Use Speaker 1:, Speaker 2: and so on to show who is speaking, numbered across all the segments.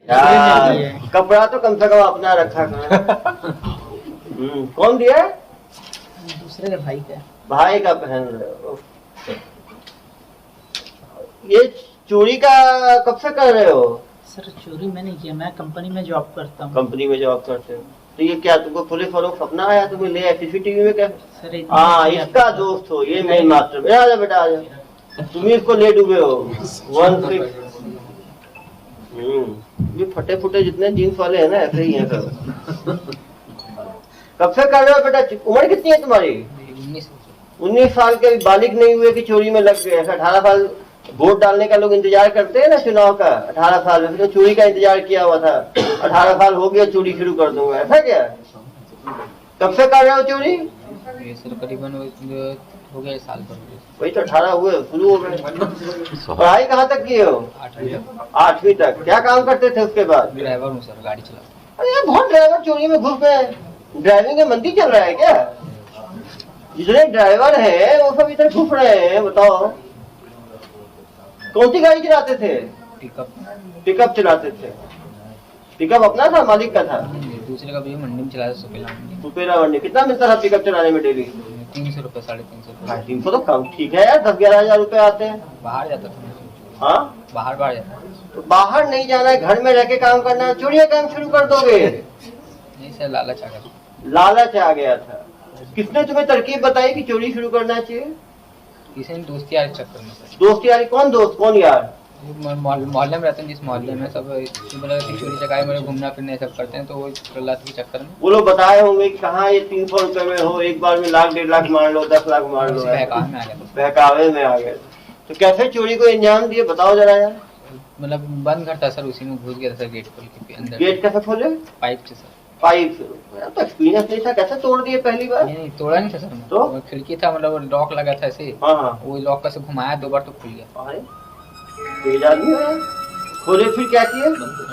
Speaker 1: यार कपड़ा तो कम से कम अपना रखा कर। कौन दिया है?
Speaker 2: दूसरे के भाई का।
Speaker 1: भाई का पहन रहे हो? ये चोरी का कब से कर रहे हो?
Speaker 2: सर चोरी मैंने किया, मैं कंपनी में जॉब करता हूँ।
Speaker 1: कंपनी में जॉब करते हो तो ये क्या तुमको पुलिस वालों को सपना आया तुम्हें ले आया सीसीटीवी में क्या?
Speaker 2: सर
Speaker 1: हाँ इसका दोस्त हो ये मेन मास्टर। बेटा आ जा, तुम ही इसको ले डूबे हो 1-6। ये फटे फुटे जितने जीन्स वाले हैं ना ऐसे ही हैं सब। कब से कर रहे हो बेटा? उम्र कितनी है तुम्हारी? 19 साल के बालिग नहीं हुए कि चोरी में लग गए? 18 साल वोट डालने का लोग इंतजार करते हैं ना चुनाव का। 18 साल में तो चोरी का इंतजार किया हुआ था। 18 साल हो गया चोरी शुरू कर दूंगा, ऐसा क्या? कब से कर रहे हो चोरी?
Speaker 3: ये सर करीबन हो गया साल भर।
Speaker 1: वही तो 18 हुए शुरू हो गए। पढ़ाई कहाँ तक किए हो? 8वीं तक। क्या काम करते थे उसके बाद?
Speaker 3: ड्राइवर हूँ सर, गाड़ी चला।
Speaker 1: अरे बहुत ड्राइवर चोरी में घुस गए। ड्राइविंग में मंदी चल रहा है क्या? जितने ड्राइवर हैं वो सब इधर घुस रहे हैं। बताओ कौन सी गाड़ी चलाते थे? पिकअप चलाते थे। पिकअप अपना था मालिक का था?
Speaker 3: दूसरे का भी मंडी में चला था,
Speaker 1: सुपेरा मंडी। कितना मिलता था पिकअप चलाने में डेली?
Speaker 3: 300 रुपए, 350।
Speaker 1: 350 तो कम ठीक है यार, 10-11 हजार रुपए आते हैं।
Speaker 3: बाहर जाता था।
Speaker 1: हाँ
Speaker 3: बाहर जाता।
Speaker 1: तो बाहर नहीं जाना है, घर में रह के काम करना है। चोरी काम शुरू कर दोगे?
Speaker 3: नहीं सर, लालच आ गया।
Speaker 1: लालच आ गया था। किसने तुम्हें तरकीब बताई कि चोरी शुरू करना चाहिए?
Speaker 3: किसी ने दोस्ती यार चक्कर में सर।
Speaker 1: दोस्त यारी? कौन दोस्त कौन यार?
Speaker 3: मोहल्ले में रहते हैं, जिस मोहल्ले में सब चोरी चकारी में घूमना फिरना सब करते हैं, तो वो प्रहलाद के चक्कर में
Speaker 1: वो लोग बताए होंगे कि कहाँ ये 300 रुपए में हो, एक बार में 1,00,000-1.5 लाख मार लो, 10 लाख मार लो।
Speaker 3: बहकावे में आ गया।
Speaker 1: बहकावे में आ गए। तो कैसे चोरी को अंजाम दिए बताओ जरा यार।
Speaker 3: मतलब बंद घर था सर, उसी में घुस गया था सर, गेट खोल के अंदर।
Speaker 1: गेट कैसे खोले?
Speaker 3: पाइप से सर।
Speaker 1: पाइप से? तो एक्सपीरियंस नहीं था, कैसे तोड़ दिए पहली बार?
Speaker 3: नहीं तोड़ा नहीं था सर।
Speaker 1: तो
Speaker 3: खिड़की था, मतलब लॉक लगा था ऐसे।
Speaker 1: हाँ
Speaker 3: वो लॉक का से घुमाया 2 बार तो खुल गया।
Speaker 1: अरे तेज आदमी है। खोले फिर क्या किए?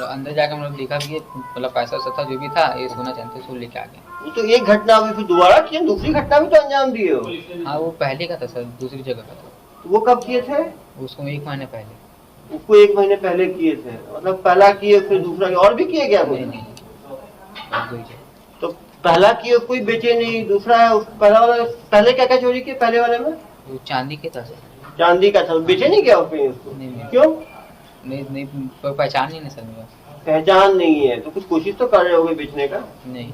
Speaker 3: अंदर जाकर मतलब देखा भी, मतलब पैसा था जो भी था, ये सोना चाहते सो लेके आ गए।
Speaker 1: वो तो एक घटना हुई, फिर दोबारा किए, दूसरी घटना भी तो अंजाम दिए हो।
Speaker 3: हाँ वो पहले का था सर, दूसरी जगह का था।
Speaker 1: तो वो कब किए थे?
Speaker 3: उसको 1 महीने पहले।
Speaker 1: उसको 1 महीने पहले किए थे, मतलब पहला किए फिर दूसरा किया। और भी किए क्या कुछ?
Speaker 3: नहीं।
Speaker 1: तो पहला किए कोई बेचे नहीं, दूसरा है पहला वाला। पहले क्या क्या चोरी किए पहले वाले में?
Speaker 3: वो चांदी के था सर।
Speaker 1: चांदी का था, बेचे नहीं क्या उसको?
Speaker 3: नहीं।
Speaker 1: क्यों?
Speaker 3: नहीं पहचान नहीं सर मेरा।
Speaker 1: पहचान नहीं है तो कुछ कोशिश तो कर रहे होगे बेचने का?
Speaker 3: नहीं।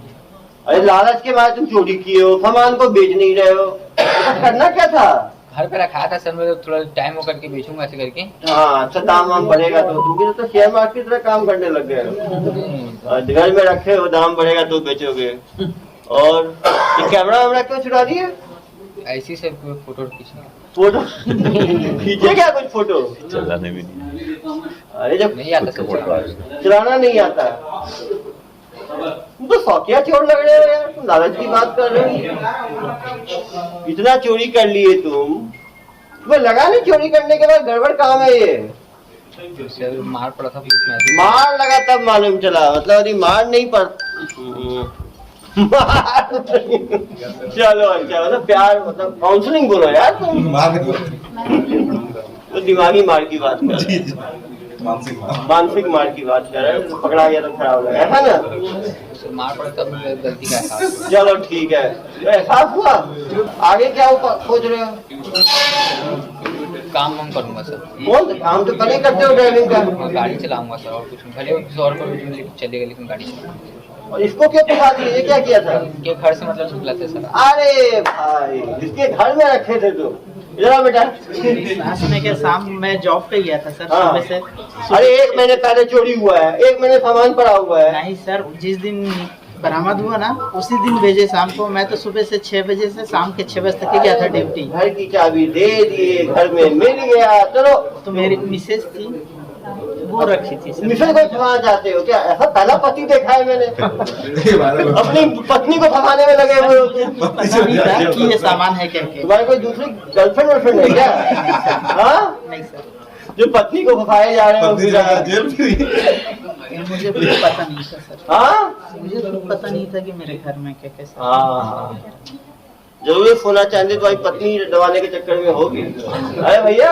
Speaker 1: अरे लालच के बाद तुम चोरी किए हो, सामान को बेच नहीं रहे हो, तो करना क्या था? घर
Speaker 3: पे रखा था सर, मैं थोड़ा टाइम हो करके बेचूंगा ऐसे करके।
Speaker 1: हाँ अच्छा, दाम वाम बढ़ेगा तो तुम भी तो शेयर मार्केट की तरह काम करने लग गए हो। घर में रखे हो, दाम बढ़ेगा तो बेचोगे। और कैमरा वैमरा क्यों चुरा दिए?
Speaker 3: ऐसी से फोटो खींचना।
Speaker 1: फोटो खींचे क्या कुछ फोटो?
Speaker 4: चलाने भी नहीं।
Speaker 1: अरे जब
Speaker 3: नहीं आता सर,
Speaker 1: चलाना नहीं आता। तुम तो शौकिया चोर लग रहे हो यार, तुम लालच की बात कर रहे हो। इतना चोरी कर लिए तुम्हें लगा नहीं चोरी करने के बाद गड़बड़ काम है ये?
Speaker 3: मार पड़ा था।
Speaker 1: मार लगा तब मालूम चला, मतलब यदि मार नहीं पड़ चलो अच्छा, मतलब प्यार, मतलब काउंसलिंग बोलो यार तुम। तो दिमागी मार की बात कर रहे हैं, मानसिक मार की बात कर रहे हैं। पकड़ा गया तो खराब लगा है ना?
Speaker 3: मार पड़ा तब गलती का एहसास।
Speaker 1: चलो ठीक है, तो एहसास हुआ। आगे क्या सोच रहे हो?
Speaker 3: काम वाम करूंगा सर।
Speaker 1: कौन काम तो कल ही करते हो ड्राइविंग का?
Speaker 3: गाड़ी चलाऊंगा सर, और कुछ भले 100 रुपये चलेगा, लेकिन गाड़ी चलाऊंगा।
Speaker 1: और इसको क्यों फंसा दिए? ये क्या किया था?
Speaker 3: के घर से मतलब निकला था सर।
Speaker 1: अरे भाई इसके घर में रखे थे तुम? इधर बेटा।
Speaker 2: में के शाम में जॉब पे गया था सर,
Speaker 1: हाँ।
Speaker 2: सुबह से।
Speaker 1: अरे 1 महीने पहले चोरी हुआ है, 1 महीने सामान पड़ा हुआ है।
Speaker 2: नहीं सर, जिस दिन बरामद हुआ ना उसी दिन भेजे शाम को। मैं तो सुबह से 6 बजे से शाम के 6 बजे तक ही गया था ड्यूटी।
Speaker 1: घर की चाबी दे दिए, घर में मिल गया। चलो
Speaker 2: तो मेरी मिसेज थी, वो रखी थी सर।
Speaker 1: मिसेज को फंसाना चाहते हो क्या? ऐसा पहला पति देखा है मैंने। अपनी पत्नी को फंसाने में लगे हुए हो।
Speaker 2: पता नहीं था कि ये सामान है क्या के।
Speaker 1: तुम्हारे कोई दूसरी गर्लफ्रेंड वर्लफ्रेंड है क्या? हाँ
Speaker 2: नहीं सर,
Speaker 1: जो पत्नी को फंसाए जा रहे हो।
Speaker 2: मुझे कुछ पता नहीं था सर।
Speaker 1: हाँ
Speaker 2: मुझे कुछ पता नहीं था कि मेरे घर में क्या कैसे।
Speaker 1: हाँ जरूर सोना चांदी तुम्हारी पत्नी दबाने के चक्कर में होगी। अरे भैया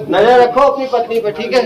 Speaker 1: नजर रखो अपनी पत्नी पे, ठीक है?